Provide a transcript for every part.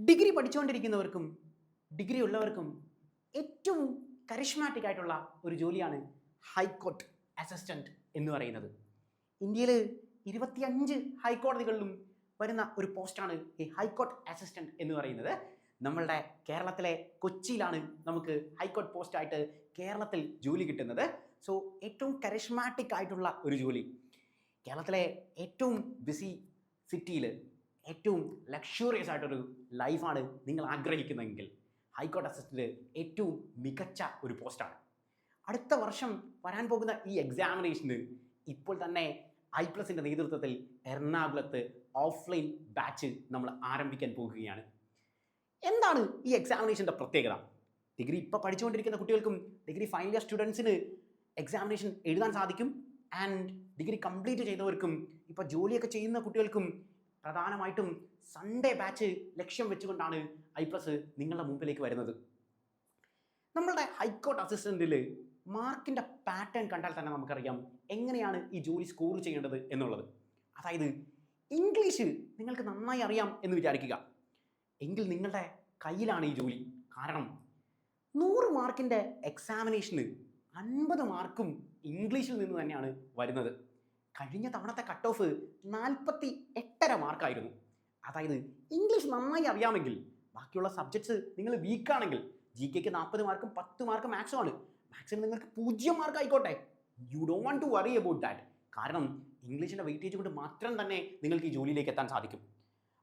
Degree പഠിച്ചുകൊണ്ടിരിക്കുന്നവർക്കും degree ഉള്ളവർക്കും ഏറ്റവും charismatic ആയിട്ടുള്ള ഒരു ജോലിയാണ് ഹൈക്കോർട്ട് അസിസ്റ്റന്റ് എന്ന് പറയുന്നത്. ഇന്ത്യയിൽ 25 ഹൈക്കോടതികളിലും വരുന്ന ഒരു പോസ്റ്റാണ് ഈ ഹൈക്കോർട്ട് അസിസ്റ്റന്റ് എന്ന് പറയുന്നത്. നമ്മളുടെ കേരളത്തിലെ കൊച്ചിയിലാണ് നമുക്ക് ഹൈക്കോർട്ട് പോസ്റ്റായിട്ട് കേരളത്തിൽ ജോലി കിട്ടുന്നത്. സോ ഏറ്റവും കരിഷ്മാറ്റിക് ആയിട്ടുള്ള ഒരു ജോലി, കേരളത്തിലെ ഏറ്റവും ബിസി സിറ്റിയിൽ ഏറ്റവും ലക്ഷറിയസ് ആയിട്ടൊരു ലൈഫാണ് നിങ്ങൾ ആഗ്രഹിക്കുന്നതെങ്കിൽ ഹൈക്കോർട്ട് അസിസ്റ്റന്റ് ഏറ്റവും മികച്ച ഒരു പോസ്റ്റാണ്. അടുത്ത വർഷം വരാൻ പോകുന്ന ഈ എക്സാമിനേഷന് ഇപ്പോൾ തന്നെ ഐപ്ലസിൻ്റെ നേതൃത്വത്തിൽ എറണാകുളത്ത് ഓഫ്ലൈൻ ബാച്ച് നമ്മൾ ആരംഭിക്കാൻ പോകുകയാണ്. എന്താണ് ഈ എക്സാമിനേഷൻ്റെ പ്രത്യേകത? ഡിഗ്രി ഇപ്പോൾ പഠിച്ചുകൊണ്ടിരിക്കുന്ന കുട്ടികൾക്കും ഡിഗ്രി ഫൈനൽ ഇയർ സ്റ്റുഡൻസിന് എക്സാമിനേഷൻ എഴുതാൻ സാധിക്കും. ആൻഡ് ഡിഗ്രി കംപ്ലീറ്റ് ചെയ്തവർക്കും ഇപ്പോൾ ജോലിയൊക്കെ ചെയ്യുന്ന കുട്ടികൾക്കും പ്രധാനമായിട്ടും സൺഡേ ബാച്ച് ലക്ഷ്യം വെച്ചുകൊണ്ടാണ് ഐപ്ലസ് നിങ്ങളുടെ മുമ്പിലേക്ക് വരുന്നത്. നമ്മളുടെ ഹൈക്കോർട്ട് അസിസ്റ്റൻറ്റിൽ മാർക്കിൻ്റെ പാറ്റേൺ കണ്ടാൽ തന്നെ നമുക്കറിയാം എങ്ങനെയാണ് ഈ ജോലി സ്കോർ ചെയ്യേണ്ടത് എന്നുള്ളത്. അതായത് ഇംഗ്ലീഷ് നിങ്ങൾക്ക് നന്നായി അറിയാം എന്ന് വിചാരിക്കുക എങ്കിൽ നിങ്ങളുടെ കയ്യിലാണ് ഈ ജോലി. കാരണം 100 മാർക്കിൻ്റെ എക്സാമിനേഷന് 50 മാർക്കും ഇംഗ്ലീഷിൽ നിന്ന് തന്നെയാണ് വരുന്നത്. കഴിഞ്ഞ തവണത്തെ കട്ട് ഓഫ് 48.5 മാർക്കായിരുന്നു. അതായത് ഇംഗ്ലീഷ് നന്നായി അറിയാമെങ്കിൽ ബാക്കിയുള്ള സബ്ജക്ട്സ് നിങ്ങൾ വീക്കാണെങ്കിൽ GKക്ക് 40 മാർക്കും 10 മാർക്കും മാക്സിമമാണ്. മാക്സിമം നിങ്ങൾക്ക് 0 മാർക്ക് ആയിക്കോട്ടെ, you don't want to worry about that. കാരണം ഇംഗ്ലീഷിൻ്റെ വെയിറ്റേജ് കൊണ്ട് മാത്രം തന്നെ നിങ്ങൾക്ക് ഈ ജോലിയിലേക്ക് എത്താൻ സാധിക്കും.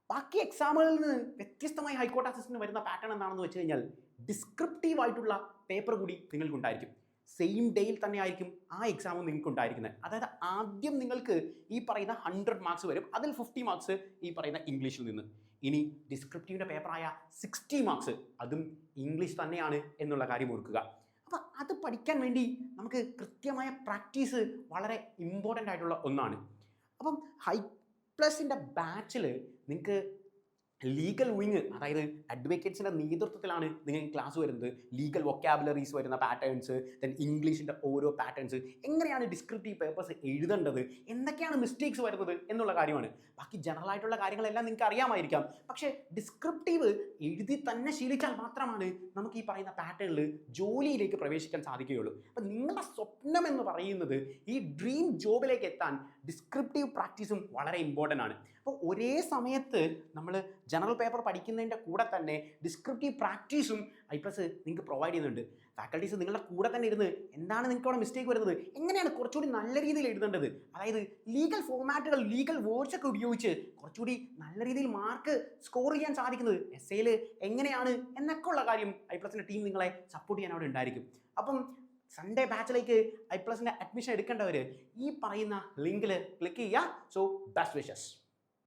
ബാക്കി എക്സാമുകളിൽ നിന്ന് വ്യത്യസ്തമായി ഹൈക്കോർട്ട് അസിസ്റ്റന്റ് വരുന്ന പാറ്റേൺ എന്താണെന്ന് വെച്ച് കഴിഞ്ഞാൽ ഡിസ്ക്രിപ്റ്റീവ് ആയിട്ടുള്ള പേപ്പർ കൂടി നിങ്ങൾക്കുണ്ടായിരിക്കും. സെയിം ഡേയിൽ തന്നെ ആയിരിക്കും ആ എക്സാമും നിങ്ങൾക്ക് ഉണ്ടായിരിക്കുന്നത്. അതായത് ആദ്യം നിങ്ങൾക്ക് ഈ പറയുന്ന 100 മാർക്സ് വരും, അതിൽ 50 മാർക്സ് ഈ പറയുന്ന ഇംഗ്ലീഷിൽ നിന്ന്. ഇനി ഡിസ്ക്രിപ്റ്റീവിൻ്റെ പേപ്പറായ 60 മാർക്സ് അതും ഇംഗ്ലീഷ് തന്നെയാണ് എന്നുള്ള കാര്യം ഓർക്കുക. അപ്പോൾ അത് പഠിക്കാൻ വേണ്ടി നമുക്ക് കൃത്യമായ പ്രാക്ടീസ് വളരെ ഇമ്പോർട്ടൻ്റ് ആയിട്ടുള്ള ഒന്നാണ്. അപ്പം ഹൈപ്ലസിൻ്റെ ബാച്ചിൽ നിങ്ങൾക്ക് ലീഗൽ വിങ്, അതായത് അഡ്വക്കേറ്റ്സിൻ്റെ നേതൃത്വത്തിലാണ് നിങ്ങൾക്ക് ക്ലാസ് വരുന്നത്. ലീഗൽ വൊക്കാബുലറീസ് വരുന്ന പാറ്റേൺസ്, ദെൻ ഇംഗ്ലീഷിൻ്റെ ഓരോ പാറ്റേൺസ്, എങ്ങനെയാണ് ഡിസ്ക്രിപ്റ്റീവ് പേപ്പേഴ്സ് എഴുതേണ്ടത്, എന്തൊക്കെയാണ് മിസ്റ്റേക്സ് വരുന്നത് എന്നുള്ള കാര്യമാണ്. ബാക്കി ജനറൽ ആയിട്ടുള്ള കാര്യങ്ങളെല്ലാം നിങ്ങൾക്ക് അറിയാമായിരിക്കാം. പക്ഷേ ഡിസ്ക്രിപ്റ്റീവ് എഴുതി തന്നെ ശീലിച്ചാൽ മാത്രമാണ് നമുക്ക് ഈ പറയുന്ന പാറ്റേണിൽ ജോലിയിലേക്ക് പ്രവേശിക്കാൻ സാധിക്കുകയുള്ളൂ. അപ്പം നിങ്ങളുടെ സ്വപ്നം എന്ന് പറയുന്നത് ഈ ഡ്രീം ജോബിലേക്ക് എത്താൻ ഡിസ്ക്രിപ്റ്റീവ് പ്രാക്ടീസും വളരെ ഇമ്പോർട്ടൻ്റ് ആണ്. അപ്പോൾ ഒരേ സമയത്ത് നമ്മൾ ജനറൽ പേപ്പർ പഠിക്കുന്നതിൻ്റെ കൂടെ തന്നെ ഡിസ്ക്രിപ്റ്റീവ് പ്രാക്ടീസും ഐപ്ലസ് നിങ്ങൾക്ക് പ്രൊവൈഡ് ചെയ്യുന്നുണ്ട്. ഫാക്കൽറ്റീസ് നിങ്ങളുടെ കൂടെ തന്നെ ഇരുന്ന് എന്താണ് നിങ്ങൾക്ക് അവിടെ മിസ്റ്റേക്ക് വരുന്നത്, എങ്ങനെയാണ് കുറച്ചുകൂടി നല്ല രീതിയിൽ എഴുതേണ്ടത്, അതായത് ലീഗൽ ഫോർമാറ്റുകൾ, ലീഗൽ വേർഡ്സ് ഒക്കെ ഉപയോഗിച്ച് കുറച്ചുകൂടി നല്ല രീതിയിൽ മാർക്ക് സ്കോർ ചെയ്യാൻ സാധിക്കുന്നത് എസ്സേയിൽ എങ്ങനെയാണ് എന്നൊക്കെ ഉള്ള കാര്യം ഐപ്ലസിൻ്റെ ടീം നിങ്ങളെ സപ്പോർട്ട് ചെയ്യാൻ അവിടെ ഉണ്ടായിരിക്കും. അപ്പം സൺഡേ ബാച്ചിലേക്ക് ഐപ്ലസിൻ്റെ അഡ്മിഷൻ എടുക്കേണ്ടവർ ഈ പറയുന്ന ലിങ്കിൽ ക്ലിക്ക് ചെയ്യുക. So best wishes.